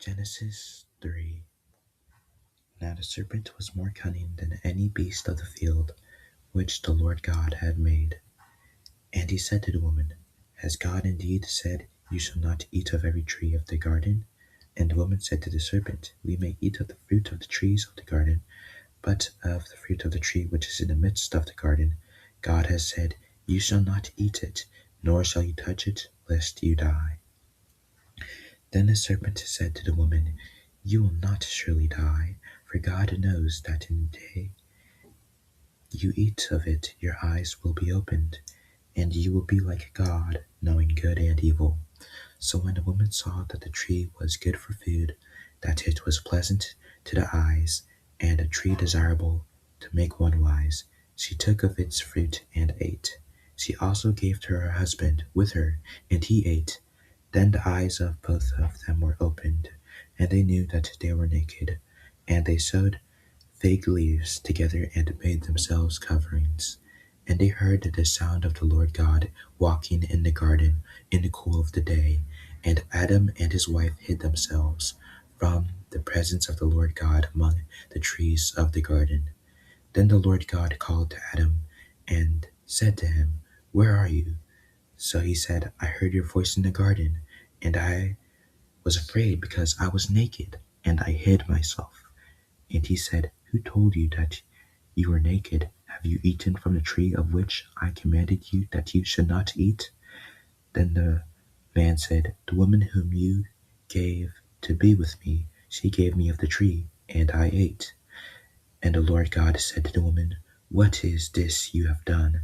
Genesis 3. Now the serpent was more cunning than any beast of the field which the Lord God had made. And he said to the woman, Has God indeed said, You shall not eat of every tree of the garden? And the woman said to the serpent, We may eat of the fruit of the trees of the garden, but of the fruit of the tree which is in the midst of the garden, God has said, You shall not eat it, nor shall you touch it, lest you die. Then the serpent said to the woman, You will not surely die, for God knows that in the day you eat of it, your eyes will be opened, and you will be like God, knowing good and evil. So when the woman saw that the tree was good for food, that it was pleasant to the eyes, and a tree desirable to make one wise, she took of its fruit and ate. She also gave to her husband with her, and he ate. Then the eyes of both of them were opened, and they knew that they were naked, and they sewed fig leaves together and made themselves coverings. And they heard the sound of the Lord God walking in the garden in the cool of the day, and Adam and his wife hid themselves from the presence of the Lord God among the trees of the garden. Then the Lord God called to Adam and said to him, Where are you? So he said, I heard your voice in the garden, and I was afraid because I was naked, and I hid myself. And he said, Who told you that you were naked? Have you eaten from the tree of which I commanded you that you should not eat? Then the man said, The woman whom you gave to be with me, she gave me of the tree, and I ate. And the Lord God said to the woman, What is this you have done?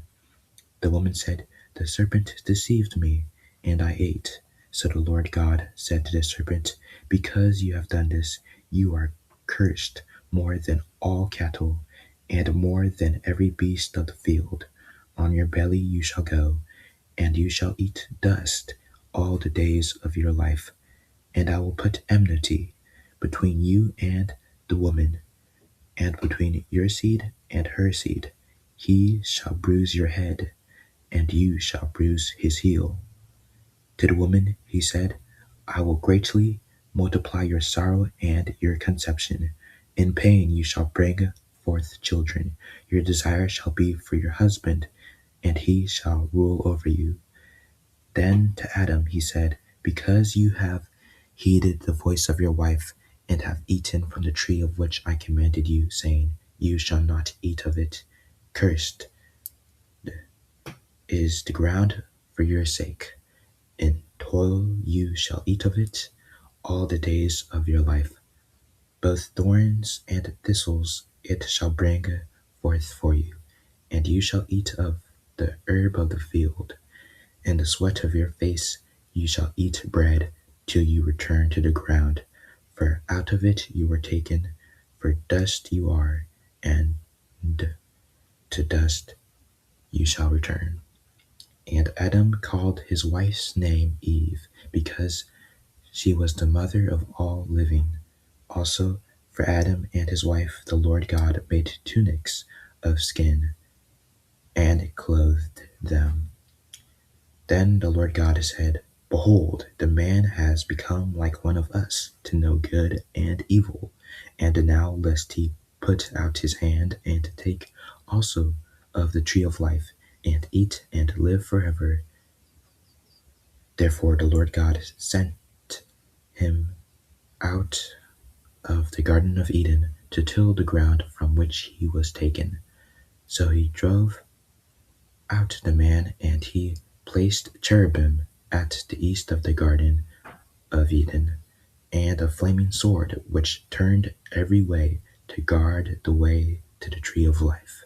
The woman said, The serpent deceived me, and I ate. So the Lord God said to the serpent, Because you have done this, you are cursed more than all cattle, and more than every beast of the field. On your belly you shall go, and you shall eat dust all the days of your life. And I will put enmity between you and the woman, and between your seed and her seed. He shall bruise your head, and you shall bruise his heel. To the woman he said, I will greatly multiply your sorrow and your conception. In pain you shall bring forth children. Your desire shall be for your husband, and he shall rule over you. Then to Adam he said, Because you have heeded the voice of your wife, and have eaten from the tree of which I commanded you, saying, You shall not eat of it. Cursed is the ground for your sake. In toil you shall eat of it all the days of your life. Both thorns and thistles it shall bring forth for you, and you shall eat of the herb of the field. In the sweat of your face you shall eat bread till you return to the ground, for out of it you were taken, for dust you are, and to dust you shall return. And Adam called his wife's name Eve, because she was the mother of all living. Also, for Adam and his wife, the Lord God made tunics of skin and clothed them. Then the Lord God said, Behold, the man has become like one of us, to know good and evil. And now, lest he put out his hand and take also of the tree of life, and eat and live forever. Therefore the Lord God sent him out of the Garden of Eden to till the ground from which he was taken. So he drove out the man, and he placed cherubim at the east of the Garden of Eden, and a flaming sword which turned every way to guard the way to the tree of life.